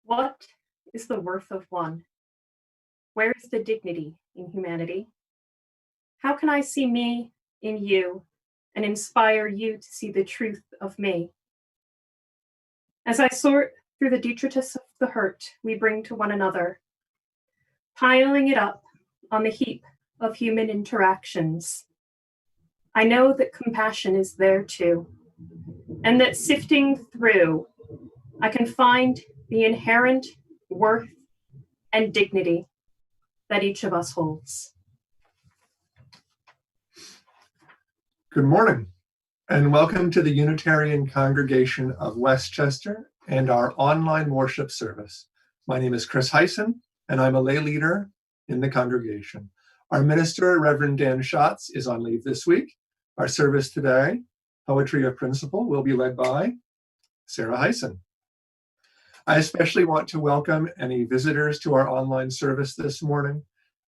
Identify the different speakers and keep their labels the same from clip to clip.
Speaker 1: What is the worth of one? Where is the dignity in humanity? How can I see me in you and inspire you to see the truth of me? As I sort through the detritus of the hurt we bring to one another, piling it up on the heap of human interactions, I know that compassion is there too, and that sifting through, I can find the inherent worth and dignity that each of us holds.
Speaker 2: Good morning, and welcome to the Unitarian Congregation of Westchester and our online worship service. My name is Chris Heisen, and I'm a lay leader in the congregation. Our minister, Reverend Dan Schatz, is on leave this week. Our service today, Poetry of Principle, will be led by Sarah Heisen. I especially want to welcome any visitors to our online service this morning.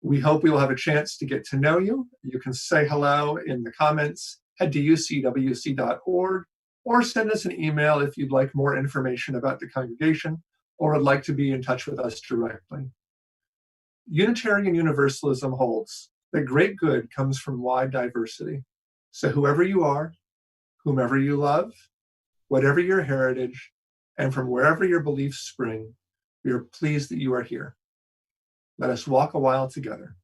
Speaker 2: We hope we will have a chance to get to know you. You can say hello in the comments, head to ucwc.org, or send us an email if you'd like more information about the congregation or would like to be in touch with us directly. Unitarian Universalism holds that great good comes from wide diversity. So whoever you are, whomever you love, whatever your heritage, and from wherever your beliefs spring, we are pleased that you are here. Let us walk a while together.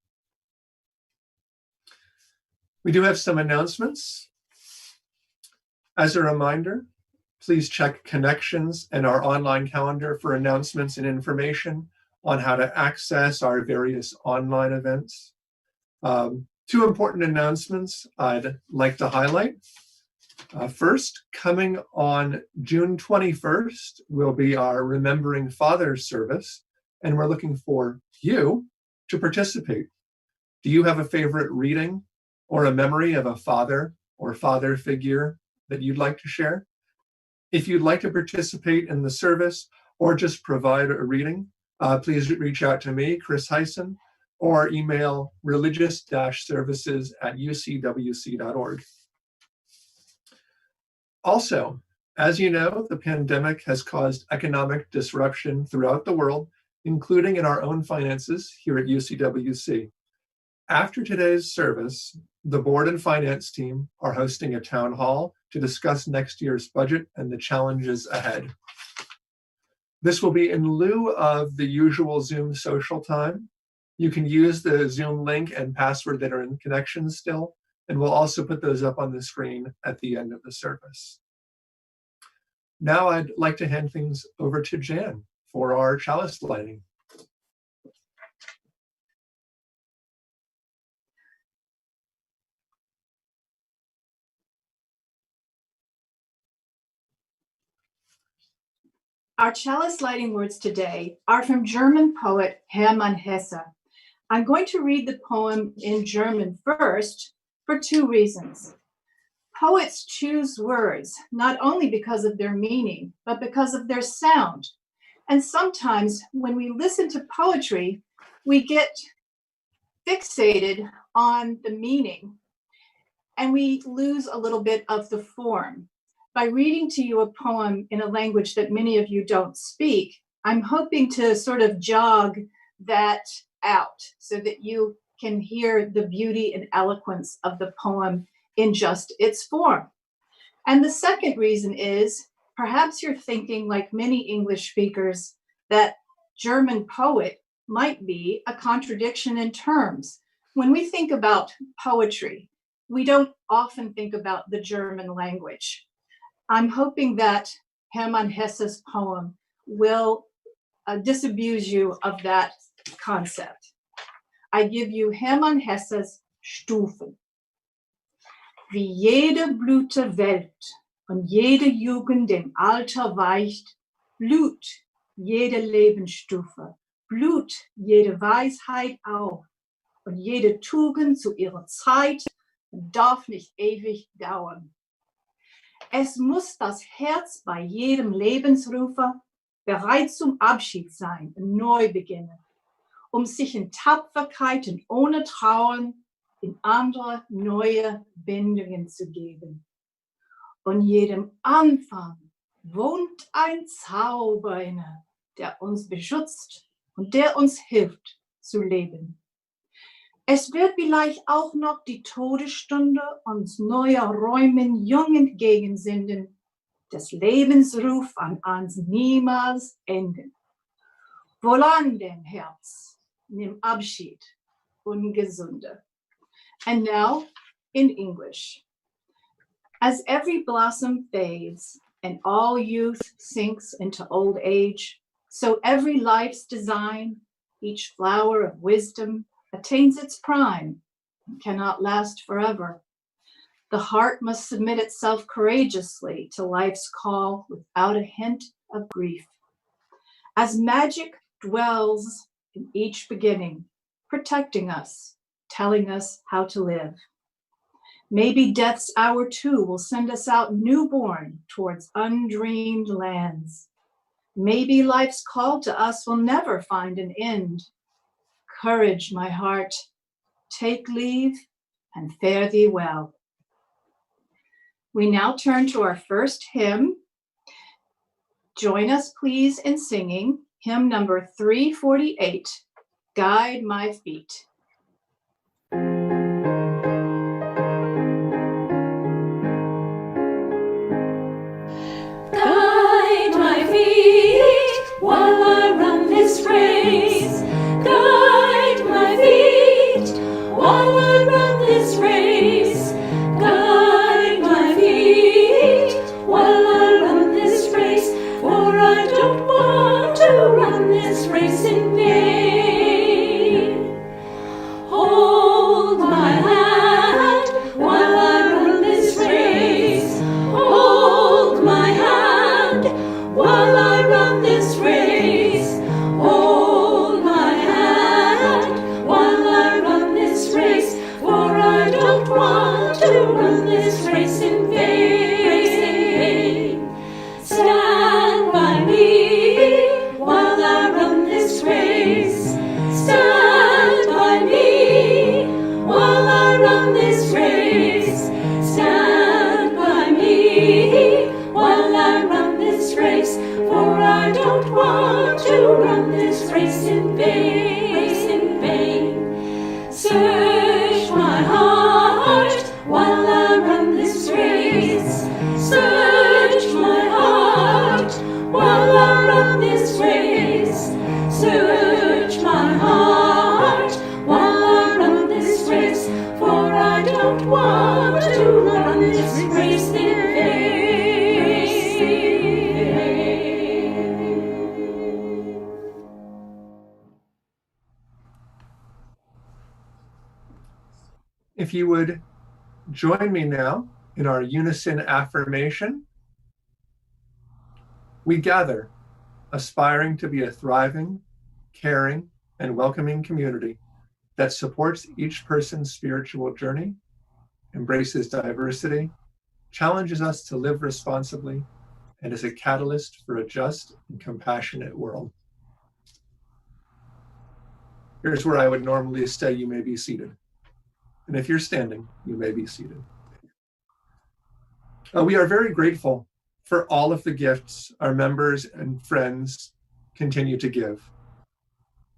Speaker 2: We do have some announcements. As a reminder, please check Connections and our online calendar for announcements and information on how to access our various online events. Two important announcements I'd like to highlight. First, coming on June 21st will be our Remembering Fathers service, and we're looking for you to participate. Do you have a favorite reading or a memory of a father or father figure that you'd like to share? If you'd like to participate in the service or just provide a reading, please reach out to me, Chris Heisen, or email religious-services@ucwc.org. Also, as you know, the pandemic has caused economic disruption throughout the world, including in our own finances here at UCWC. After today's service, the board and finance team are hosting a town hall to discuss next year's budget and the challenges ahead. This will be in lieu of the usual Zoom social time. You can use the Zoom link and password that are in Connections still, and we'll also put those up on the screen at the end of the service. Now I'd like to hand things over to Jan for our chalice lighting.
Speaker 3: Our chalice lighting words today are from German poet Hermann Hesse. I'm going to read the poem in German first for two reasons. Poets choose words not only because of their meaning, but because of their sound. And sometimes when we listen to poetry, we get fixated on the meaning and we lose a little bit of the form. By reading to you a poem in a language that many of you don't speak, I'm hoping to sort of jog that out so that you can hear the beauty and eloquence of the poem in just its form. And the second reason is, perhaps you're thinking, like many English speakers, that German poet might be a contradiction in terms. When we think about poetry, we don't often think about the German language. I'm hoping that Hermann Hesse's poem will disabuse you of that concept. I give you Hermann Hesse's Stufen. Wie jede Blüte welkt und jede Jugend dem Alter weicht, blüht jede Lebensstufe, blüht jede Weisheit auch und jede Tugend zu ihrer Zeit darf nicht ewig dauern. Es muss das Herz bei jedem Lebensrufer bereit zum Abschied sein, neu beginnen, sich in Tapferkeit und ohne Trauern in andere neue Bindungen zu geben. Und jedem Anfang wohnt ein Zauber inne, der uns beschützt und der uns hilft zu leben. Es wird vielleicht auch noch die Todesstunde uns neuer Räumen jung entgegensenden, des Lebensruf an uns niemals enden. Wohlan denn, Herz, nimm Abschied, Ungesunde. And now, in English. As every blossom fades and all youth sinks into old age, so every life's design, each flower of wisdom, attains its prime and cannot last forever. The heart must submit itself courageously to life's call without a hint of grief. As magic dwells in each beginning, protecting us, telling us how to live. Maybe death's hour too will send us out newborn towards undreamed lands. Maybe life's call to us will never find an end. Courage, my heart, take leave and fare thee well. We now turn to our first hymn. Join us, please, in singing hymn number 348, Guide My Feet.
Speaker 4: Guide my feet while I run this race. Guide my feet while I run this race. Guide my feet while I run this race. For I don't want to run this race in vain. Hold my hand while I run this race. Hold my hand while I run this race. Hold my hand while I run this race. For I don't want to run this race in vain. Stand by me while I run this race. Stand by me while I run this race. Stand by me while I run this race. For I don't want to run this race in vain. Search my heart while I run this race. Search my heart while I run this race. Search my heart while I run this race. For I don't want to run this race in vain.
Speaker 2: If you would join me now in our unison affirmation. We gather, aspiring to be a thriving, caring, and welcoming community that supports each person's spiritual journey, embraces diversity, challenges us to live responsibly, and is a catalyst for a just and compassionate world. Here's where I would normally say you may be seated. And if you're standing, you may be seated. We are very grateful for all of the gifts our members and friends continue to give.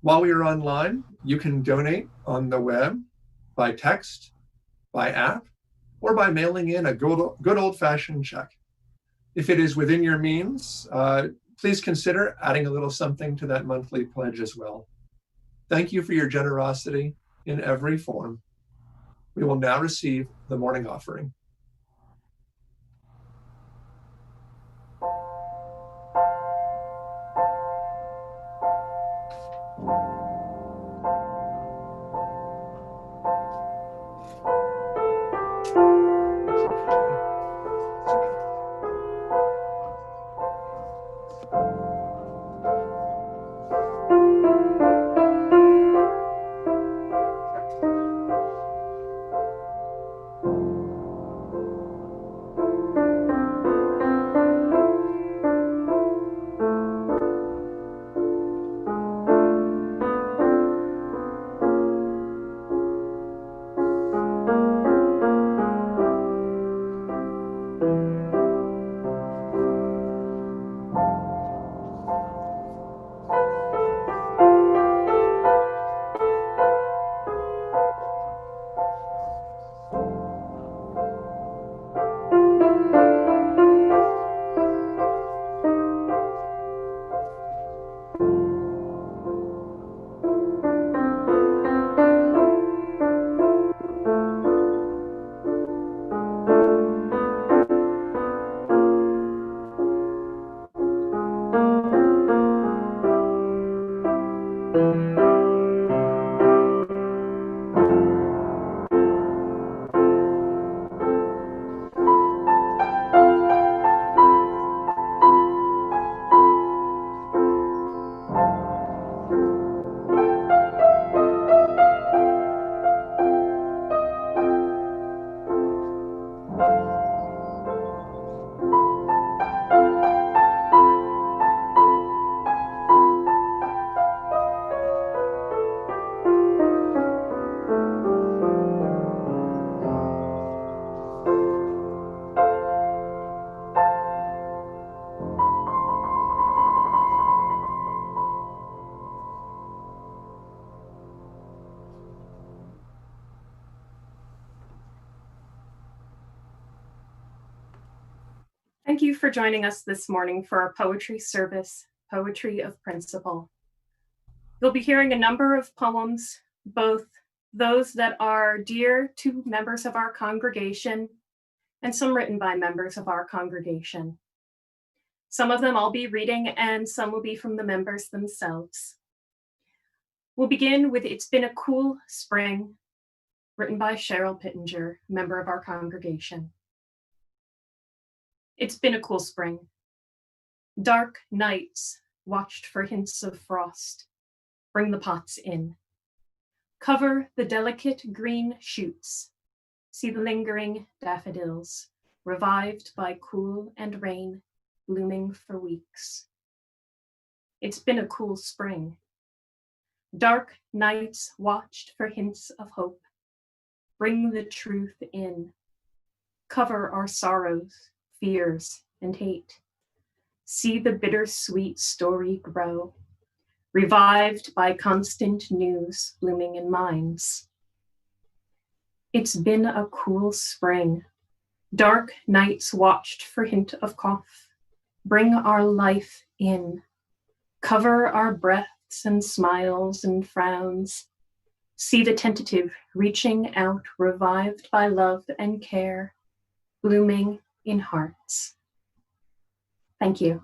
Speaker 2: While we are online, you can donate on the web, by text, by app, or by mailing in a good old-fashioned check. If it is within your means, please consider adding a little something to that monthly pledge as well. Thank you for your generosity in every form. We will now receive the morning offering.
Speaker 1: Thank you for joining us this morning for our poetry service, Poetry of Principle. You'll be hearing a number of poems, both those that are dear to members of our congregation and some written by members of our congregation. Some of them I'll be reading and some will be from the members themselves. We'll begin with It's Been a Cool Spring, written by Cheryl Pittenger, member of our congregation. It's been a cool spring. Dark nights watched for hints of frost. Bring the pots in. Cover the delicate green shoots. See the lingering daffodils, revived by cool and rain, blooming for weeks. It's been a cool spring. Dark nights watched for hints of hope. Bring the truth in. Cover our sorrows, fears, and hate. See the bittersweet story grow, revived by constant news blooming in minds. It's been a cool spring. Dark nights watched for hint of cough. Bring our life in. Cover our breaths and smiles and frowns. See the tentative reaching out, revived by love and care, blooming in hearts. Thank you.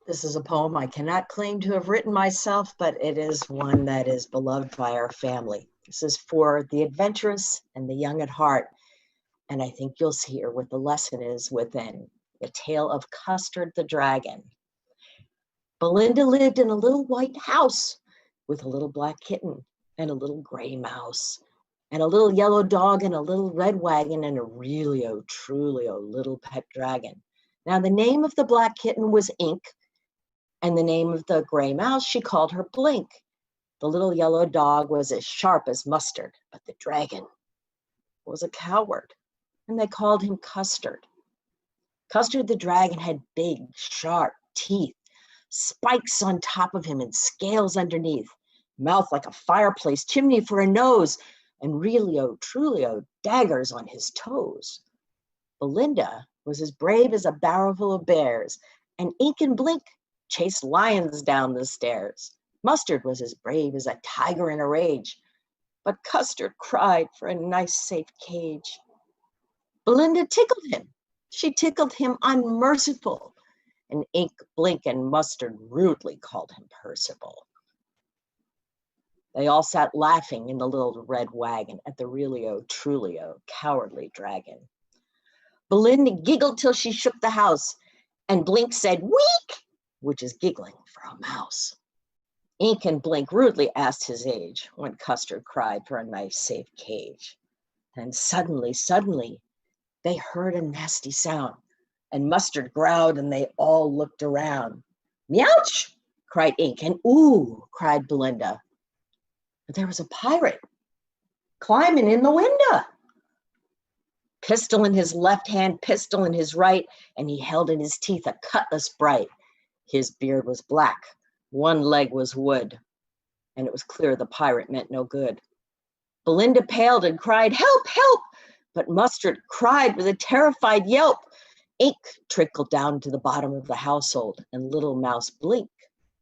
Speaker 5: This is a poem I cannot claim to have written myself, but it is one that is beloved by our family. This is for the adventurous and the young at heart, and I think you'll hear what the lesson is within. The Tale of Custard the Dragon. Belinda lived in a little white house with a little black kitten and a little gray mouse and a little yellow dog and a little red wagon and a really, truly little pet dragon. Now, the name of the black kitten was Ink, and the name of the gray mouse, she called her Blink. The little yellow dog was as sharp as mustard, but the dragon was a coward, and they called him Custard. Custard the dragon had big, sharp teeth, spikes on top of him and scales underneath, mouth like a fireplace chimney for a nose, and really, truly, daggers on his toes. Belinda was as brave as a barrel full of bears, and Ink and Blink chased lions down the stairs. Mustard was as brave as a tiger in a rage, but Custard cried for a nice, safe cage. Belinda tickled him. She tickled him unmerciful, and Ink, Blink, and Mustard rudely called him Percival. They all sat laughing in the little red wagon at the really, truly, cowardly dragon. Belinda giggled till she shook the house, and Blink said, "Week," which is giggling for a mouse. Ink and Blink rudely asked his age when Custard cried for a nice, safe cage. And suddenly, they heard a nasty sound, and Mustard growled, and they all looked around. "Meouch!" cried Ink, and "Ooh!" cried Belinda. But there was a pirate climbing in the window. Pistol in his left hand, pistol in his right, and he held in his teeth a cutlass bright. His beard was black, one leg was wood, and it was clear the pirate meant no good. Belinda paled and cried, "Help, help!" But Mustard cried with a terrified yelp. Ink trickled down to the bottom of the household, and little mouse Blink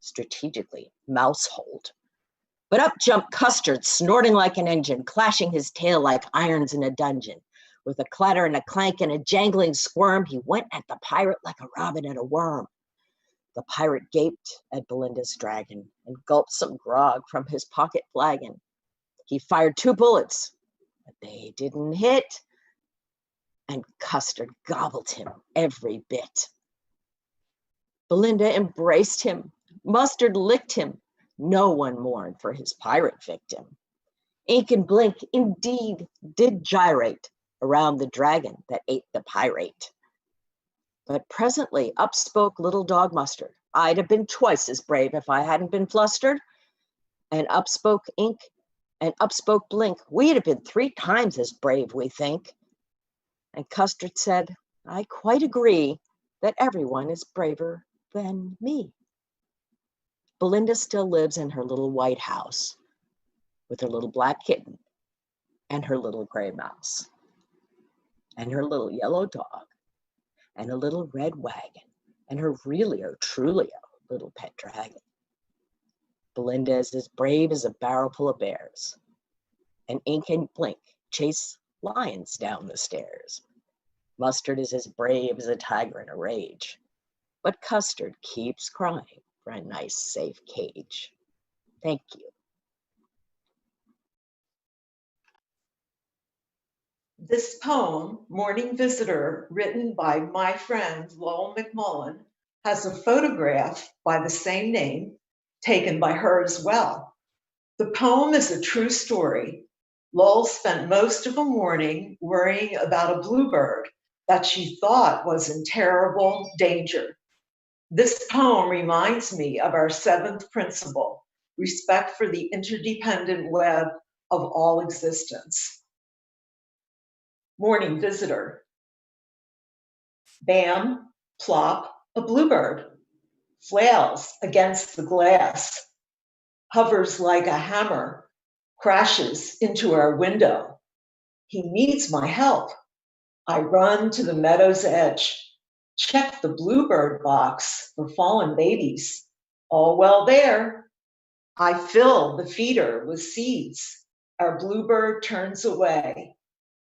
Speaker 5: strategically mouseholed. But up jumped Custard, snorting like an engine, clashing his tail like irons in a dungeon. With a clatter and a clank and a jangling squirm, he went at the pirate like a robin at a worm. The pirate gaped at Belinda's dragon and gulped some grog from his pocket flagon. He fired 2 bullets, but they didn't hit, and Custard gobbled him every bit. Belinda embraced him. Mustard licked him. No one mourned for his pirate victim. Ink and Blink indeed did gyrate around the dragon that ate the pirate. But presently up spoke little dog Mustard. "I'd have been twice as brave if I hadn't been flustered." And up spoke Ink, and up spoke Blink. "We'd have been 3 times as brave, we think." And Custard said, "I quite agree that everyone is braver than me." Belinda still lives in her little white house with her little black kitten and her little gray mouse and her little yellow dog and a little red wagon and her truly little pet dragon. Belinda is as brave as a barrel full of bears, and Ink and Blink chase lions down the stairs. Mustard is as brave as a tiger in a rage, but Custard keeps crying for a nice, safe cage. Thank you.
Speaker 6: This poem, Morning Visitor, written by my friend Lowell McMullen, has a photograph by the same name taken by her as well. The poem is a true story. Lowell spent most of a morning worrying about a bluebird that she thought was in terrible danger. This poem reminds me of our seventh principle, respect for the interdependent web of all existence. Morning Visitor. Bam, plop, a bluebird, flails against the glass, hovers like a hammer, crashes into our window. He needs my help. I run to the meadow's edge, check the bluebird box for fallen babies. All well there. I fill the feeder with seeds. Our bluebird turns away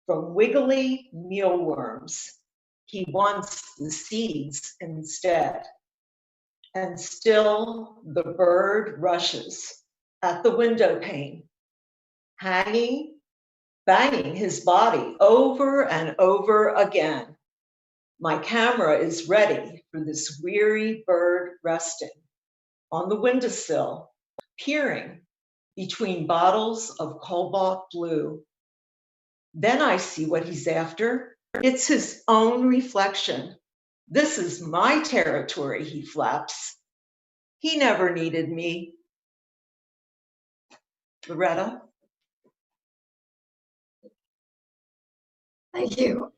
Speaker 6: from wiggly mealworms. He wants the seeds instead. And still the bird rushes at the window pane, hanging, banging his body over and over again. My camera is ready for this weary bird resting on the windowsill, peering between bottles of cobalt blue. Then I see what he's after. It's his own reflection. This is my territory, he flaps. He never needed me. Loretta?
Speaker 7: Thank you.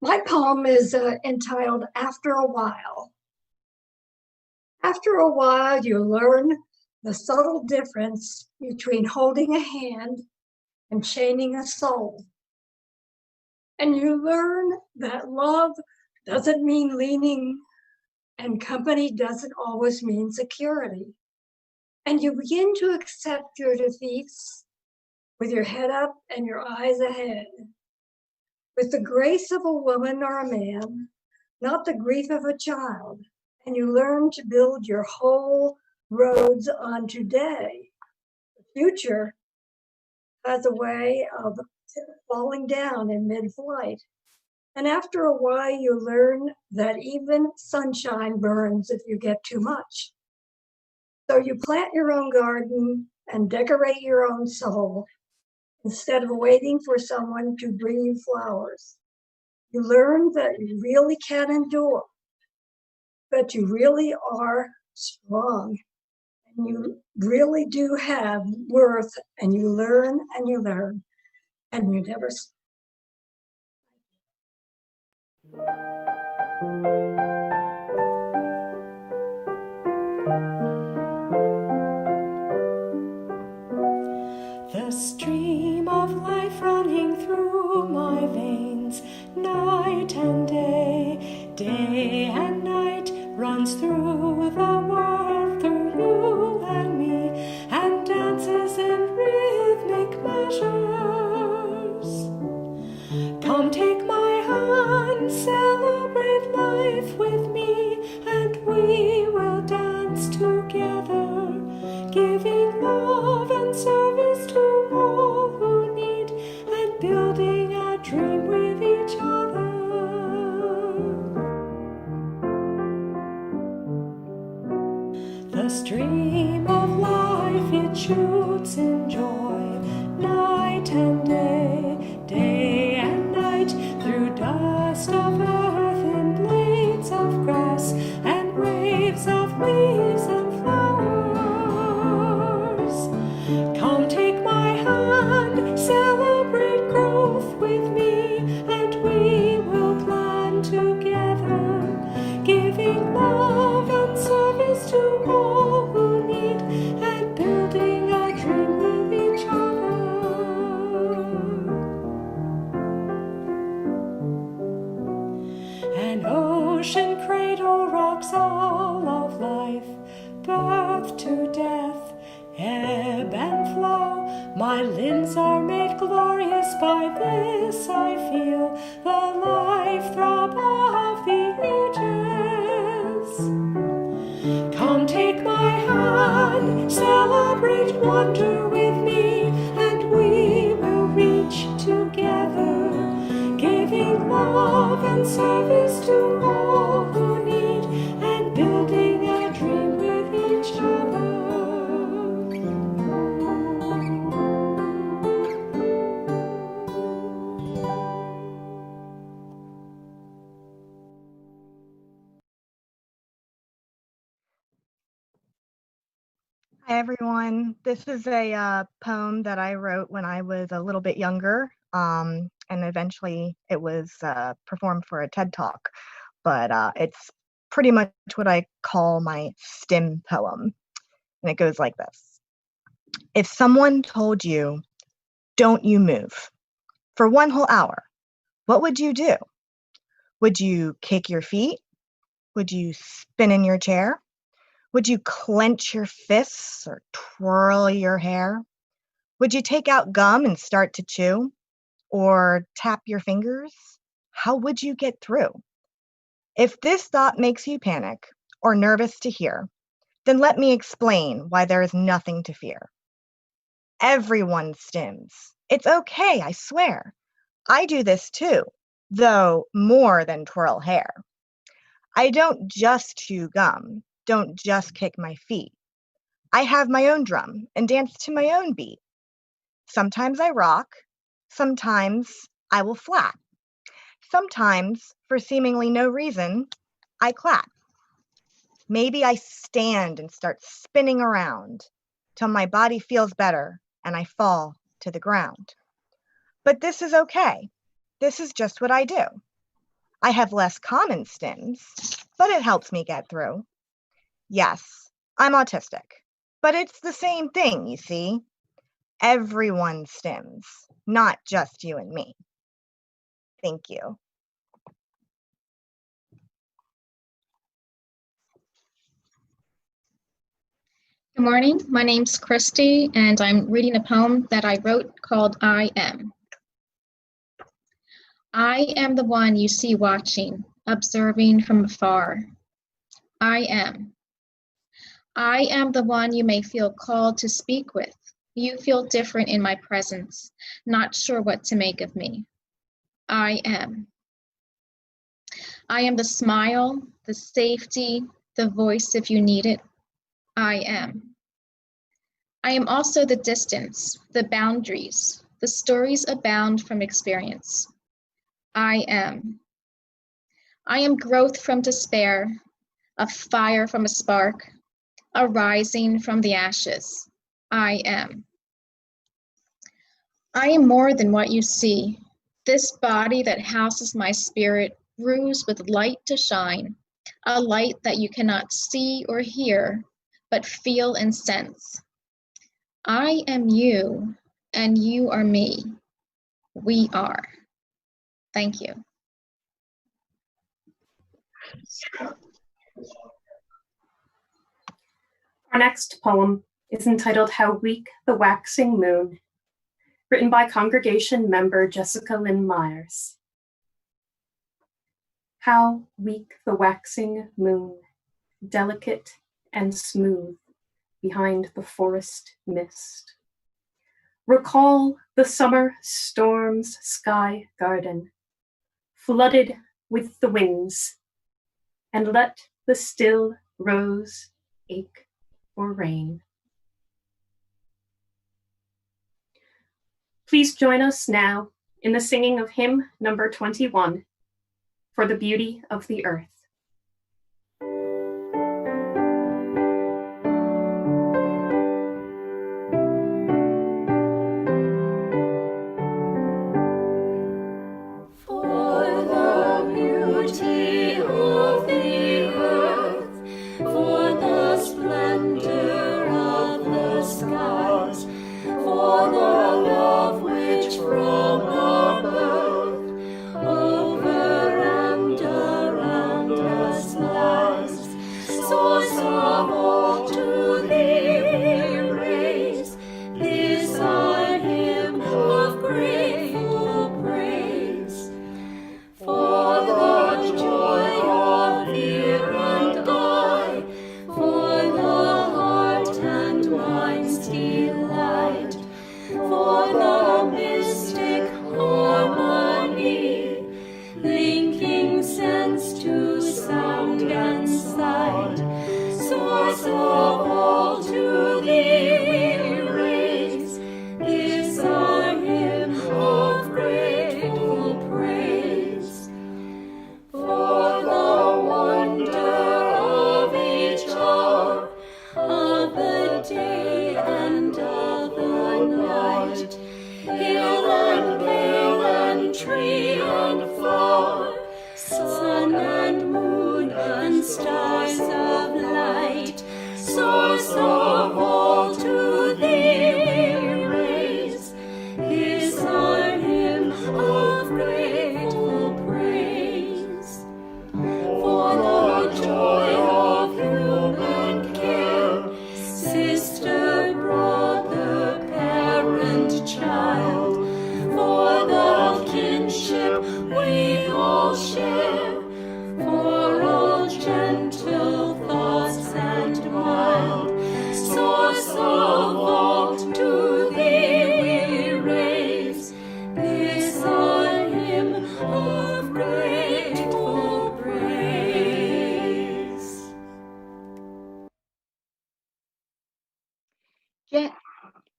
Speaker 7: My poem is entitled After a While. After a while, you learn the subtle difference between holding a hand and chaining a soul. And you learn that love doesn't mean leaning, and company doesn't always mean security. And you begin to accept your defeats with your head up and your eyes ahead, with the grace of a woman or a man, not the grief of a child. And you learn to build your whole roads on today. The future has a way of falling down in mid-flight. And after a while, you learn that even sunshine burns if you get too much. So you plant your own garden and decorate your own soul instead of waiting for someone to bring you flowers. You learn that you really can endure, that you really are strong, and you really do have worth, and you learn, and you never stop.
Speaker 4: The stream of life running through my veins, night and day and night, runs through the world, through you and me, and dances in rhythmic measures. Come take my hand, celebrate life with me, and we will dance together, giving love and service to all who need, and building a dream with each other. The stream of life, it shoots in joy, night and day and night, through dust of earth and blades of grass, and waves of leaves and flowers. Come take my hand, celebrate growth with me, and we will plan together, giving love and service to all My limbs are made glorious by this, I feel the life throb of the ages. Come take my hand, celebrate wonder with me, and we will reach together, giving love and service to all who need, and building a dream with each other.
Speaker 8: Hi, everyone. This is a poem that I wrote when I was a little bit younger, and eventually it was performed for a TED Talk. But it's pretty much what I call my STEM poem. And it goes like this. If someone told you, don't you move, for one whole hour, what would you do? Would you kick your feet? Would you spin in your chair? Would you clench your fists or twirl your hair? Would you take out gum and start to chew? Or tap your fingers? How would you get through? If this thought makes you panic or nervous to hear, then let me explain why there is nothing to fear. Everyone stims. It's okay, I swear. I do this too, though more than twirl hair. I don't just chew gum, don't just kick my feet. I have my own drum and dance to my own beat. Sometimes I rock, sometimes I will flap. Sometimes, for seemingly no reason, I clap. Maybe I stand and start spinning around till my body feels better and I fall to the ground. But this is okay. This is just what I do. I have less common stims, but it helps me get through. Yes, I'm autistic, but it's the same thing, you see. Everyone stims, not just you and me. Thank you.
Speaker 9: Good morning, my name's Christy, and I'm reading a poem that I wrote called I Am. I am the one you see watching, observing from afar. I am. I am the one you may feel called to speak with. You feel different in my presence, not sure what to make of me. I am. I am the smile, the safety, the voice if you need it. I am. I am also the distance, the boundaries, the stories abound from experience. I am. I am growth from despair, a fire from a spark, a rising from the ashes. I am. I am more than what you see. This body that houses my spirit brews with light to shine, a light that you cannot see or hear, but feel and sense. I am you, and you are me. We are. Thank you.
Speaker 1: Our next poem is entitled How Weak the Waxing Moon, written by congregation member Jessica Lynn Myers. How weak the waxing moon, delicate and smooth behind the forest mist. Recall the summer storm's sky garden, flooded with the winds, and let the still rose ache for rain. Please join us now in the singing of hymn number 21, For the Beauty of the Earth.
Speaker 4: Over and around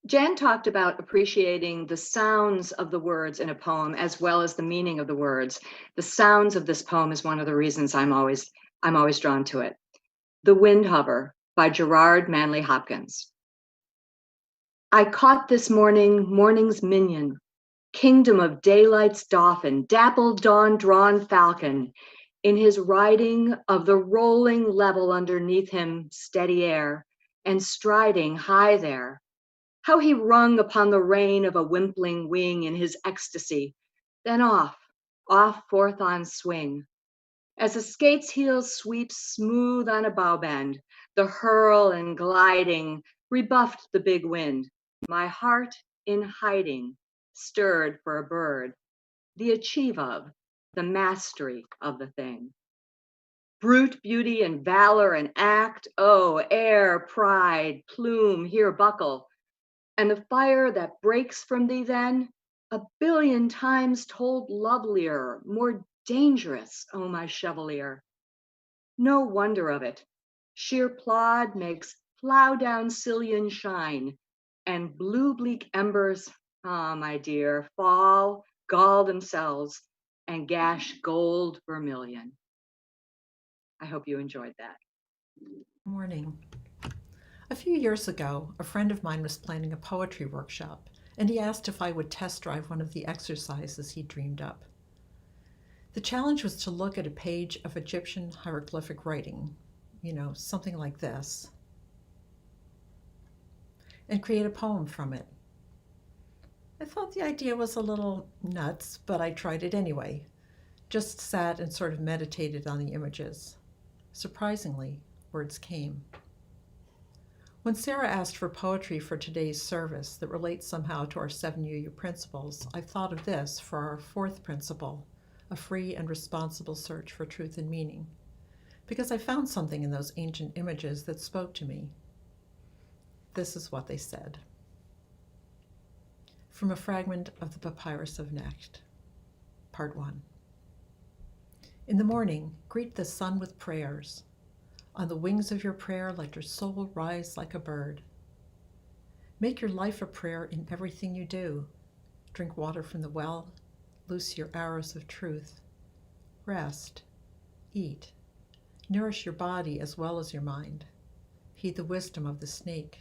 Speaker 10: Jan talked about appreciating the sounds of the words in a poem as well as the meaning of the words. The sounds of this poem is one of the reasons I'm always drawn to it. The Wind Hover by Gerard Manley Hopkins. I caught this morning morning's minion, kingdom of daylight's dauphin, dappled dawn-drawn falcon, in his riding of the rolling level underneath him steady air, and striding high there. How he rung upon the rein of a wimpling wing in his ecstasy, then off forth on swing. As a skate's heel sweeps smooth on a bow bend, the hurl and gliding rebuffed the big wind. My heart in hiding stirred for a bird, the achieve of, the mastery of the thing. Brute beauty and valor and act, oh, air, pride, plume, here buckle. And the fire that breaks from thee then, a billion times told lovelier, more dangerous, oh my chevalier. No wonder of it. Sheer plod makes plow down Cillian shine, and blue bleak embers, ah, my dear, fall, gall themselves, and gash gold vermilion. I hope you enjoyed that.
Speaker 11: Morning. A few years ago, a friend of mine was planning a poetry workshop, and he asked if I would test drive one of the exercises he dreamed up. The challenge was to look at a page of Egyptian hieroglyphic writing, something like this, and create a poem from it. I thought the idea was a little nuts, but I tried it anyway. Just sat and sort of meditated on the images. Surprisingly, words came. When Sarah asked for poetry for today's service that relates somehow to our 7 UU principles, I thought of this for our 4th principle, a free and responsible search for truth and meaning, because I found something in those ancient images that spoke to me. This is what they said. From a fragment of the Papyrus of Necht, Part 1. In the morning, greet the sun with prayers. On the wings of your prayer, let your soul rise like a bird. Make your life a prayer in everything you do. Drink water from the well, loose your arrows of truth. Rest, eat, nourish your body as well as your mind. Heed the wisdom of the snake.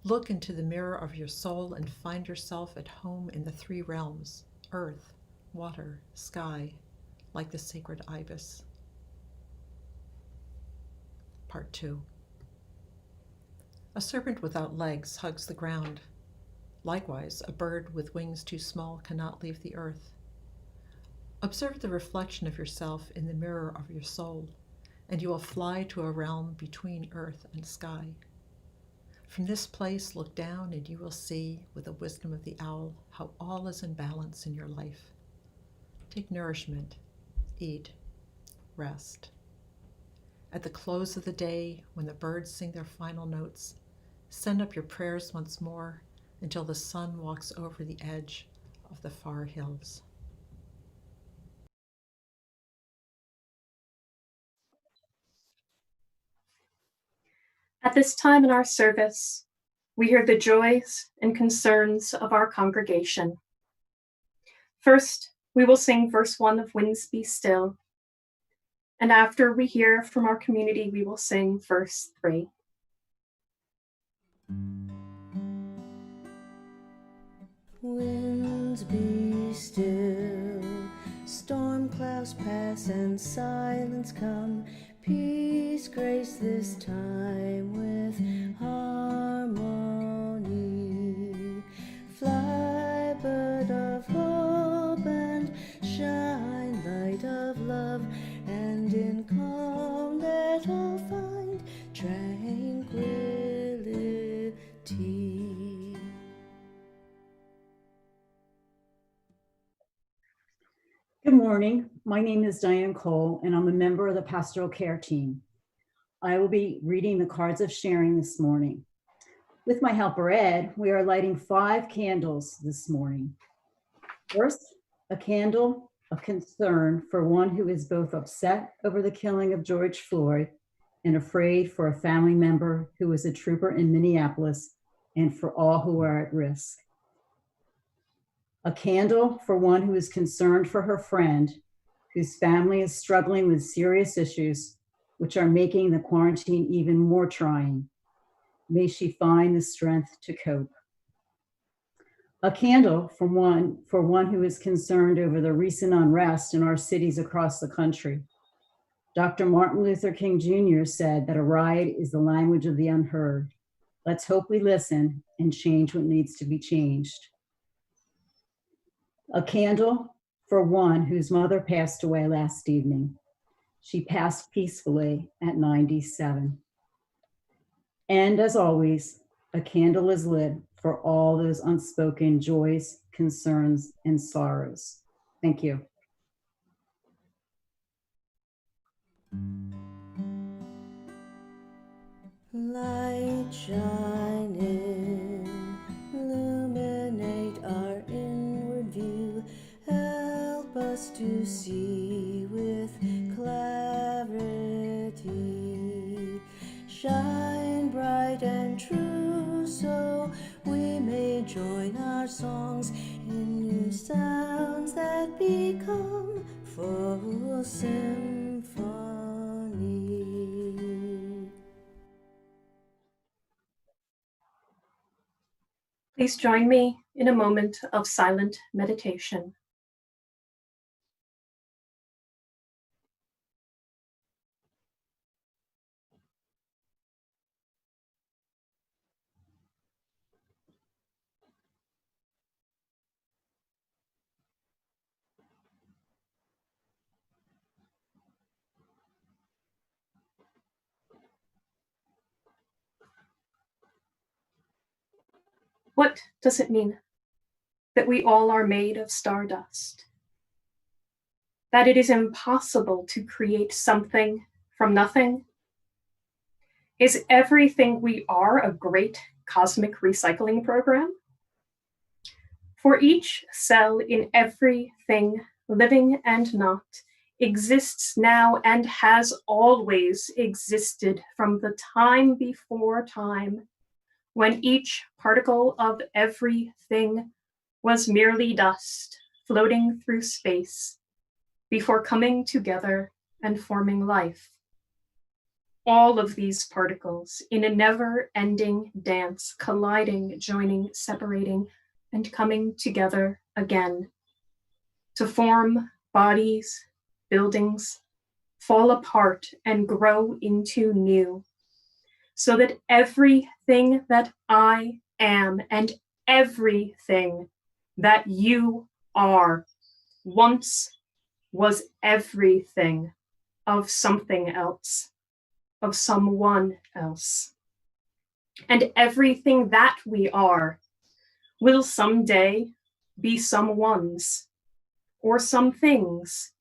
Speaker 11: Look into the mirror of your soul and find yourself at home in the 3 realms, earth, water, sky, like the sacred ibis. Part 2. A serpent without legs hugs the ground. Likewise, a bird with wings too small cannot leave the earth. Observe the reflection of yourself in the mirror of your soul, and you will fly to a realm between earth and sky. From this place, look down and you will see, with the wisdom of the owl, how all is in balance in your life. Take nourishment, eat, rest. At the close of the day, when the birds sing their final notes, send up your prayers once more until the sun walks over the edge of the far hills.
Speaker 1: At this time in our service, we hear the joys and concerns of our congregation. First, we will sing verse 1 of Winds Be Still. And after we hear from our community, we will sing verse 3.
Speaker 12: Winds be still, storm clouds pass and silence come. Peace grace this time with harmony. Fly, bird of hope, and shine, light of love, and in calm let all find tranquility.
Speaker 13: Good morning. My name is Diane Cole, and I'm a member of the Pastoral Care Team. I will be reading the cards of sharing this morning. With my helper, Ed, we are lighting 5 candles this morning. First, a candle of concern for one who is both upset over the killing of George Floyd and afraid for a family member who was a trooper in Minneapolis and for all who are at risk. A candle for one who is concerned for her friend whose family is struggling with serious issues which are making the quarantine even more trying. May she find the strength to cope. A candle for one who is concerned over the recent unrest in our cities across the country. Dr. Martin Luther King Jr. said that a riot is the language of the unheard. Let's hope we listen and change what needs to be changed. A candle for one whose mother passed away last evening. She passed peacefully at 97. And as always, a candle is lit for all those unspoken joys, concerns, and sorrows. Thank you.
Speaker 12: Light shine in, illuminate our inward view, help us to see with clarity. Shine bright and true so we may join our songs in new sounds that become full symphony.
Speaker 1: Please join me in a moment of silent meditation. What does it mean that we all are made of stardust? That it is impossible to create something from nothing? Is everything we are a great cosmic recycling program? For each cell in everything, living and not, exists now and has always existed from the time before time, when each particle of everything was merely dust floating through space before coming together and forming life. All of these particles in a never-ending dance, colliding, joining, separating, and coming together again to form bodies, buildings, fall apart and grow into new, so that everything that I am and everything that you are once was everything of something else, of someone else. And everything that we are will someday be someone's or some things,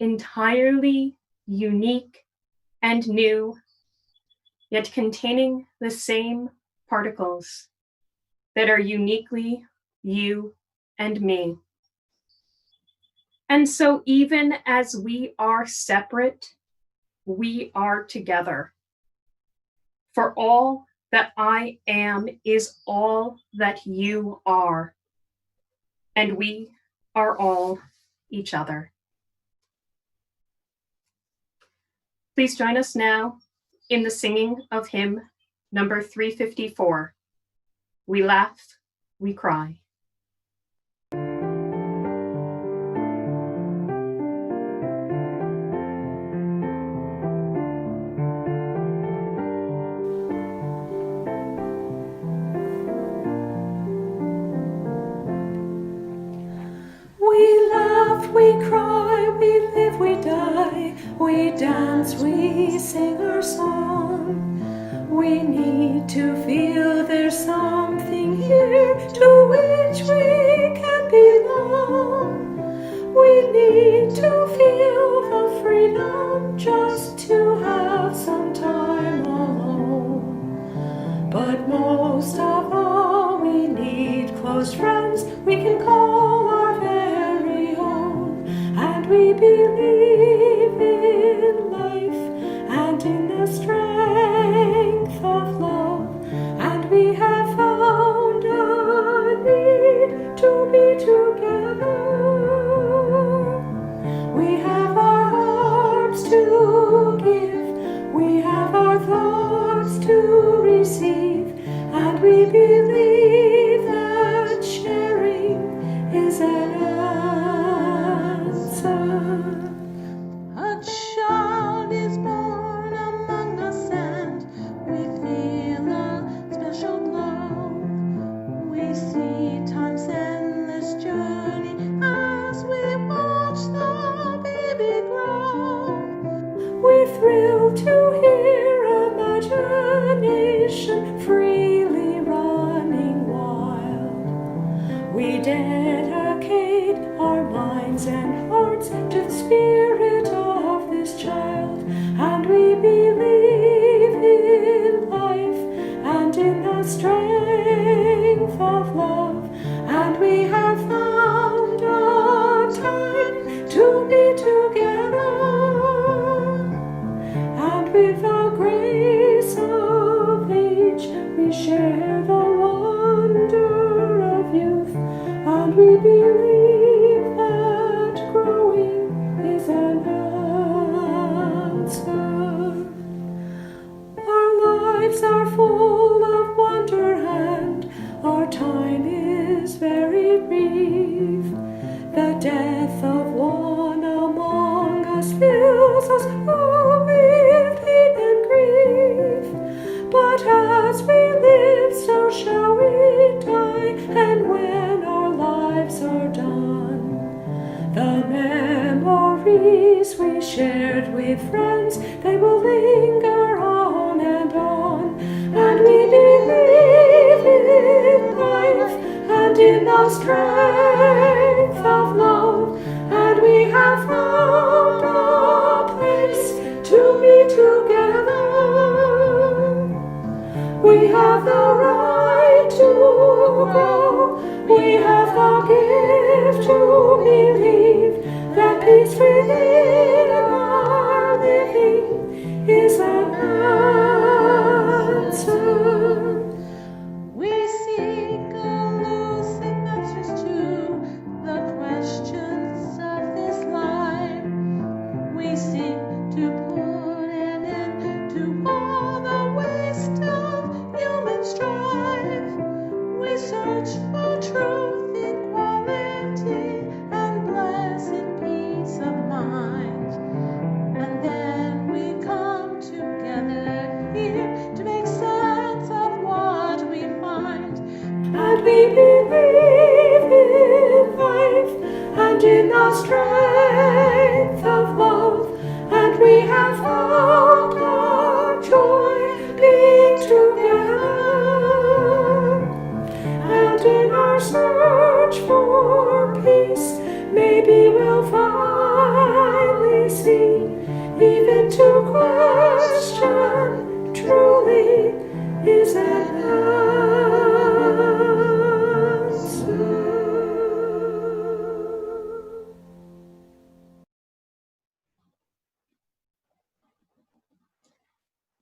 Speaker 1: entirely unique and new, yet containing the same particles that are uniquely you and me. And so even as we are separate, we are together. For all that I am is all that you are, and we are all each other. Please join us now in the singing of hymn number 354, We Laugh, We Cry.
Speaker 4: We laugh, we cry, we live, we die, we dance, we sing our song. We need to feel there's something here to which we can belong. We need to feel the freedom just to have some time alone. But most of all, we need close friends we can call our very own. And we believe in life and in the strength of love. And we have found receive, and we believe that sharing is an answer. A child is born among us, and we feel a special glow. We see time's endless journey as we watch the baby grow. We thrill to hear imagination freely running wild. We dedicate our minds and hearts to the spirit of this child, and we believe in life and in the strength of love, and we have found a time to be together, and with the grace of age we share the wonder of youth, and we believe that growing is an answer. Our lives are full of wonder, and our time is very brief. The death of one among us fills us all with pain and grief. But as we live, so shall we die, and when our lives are done, the memories we shared with friends, they will linger on and on. And we believe in life and in the strength of love, and we have found a place to be together. We have the right to grow, we have the gift to believe that peace within our living is an answer. We seek elusive answers to the questions of this life. We seek to put an end to all the waste of human strife. We search for truth, equality, and blessed peace of mind. And then we come together here to make sense of what we find. And we believe in life and in the strength of love, and we have found our joy being together. And in our search for peace, maybe we'll finally see, even to question truly is an answer.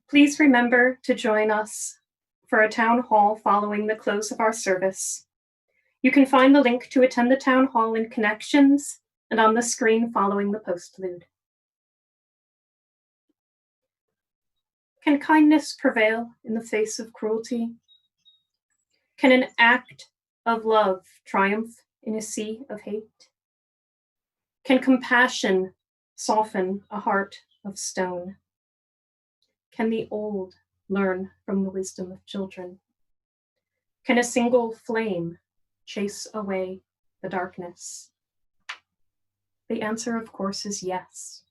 Speaker 1: Please remember to join us for a town hall following the close of our service. You can find the link to attend the town hall in Connections and on the screen following the postlude. Can kindness prevail in the face of cruelty? Can an act of love triumph in a sea of hate? Can compassion soften a heart of stone? Can the old learn from the wisdom of children? Can a single flame chase away the darkness? The answer, of course, is yes.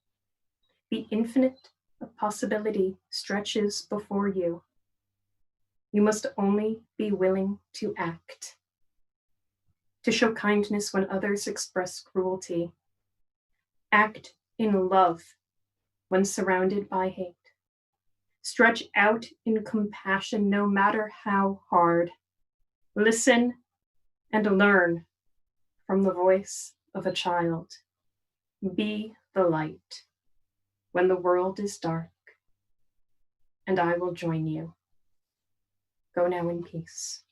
Speaker 1: The infinite of possibility stretches before you. You must only be willing to act, to show kindness when others express cruelty. Act in love when surrounded by hate. Stretch out in compassion no matter how hard. Listen and learn from the voice of a child. Be the light when the world is dark, and I will join you. Go now in peace.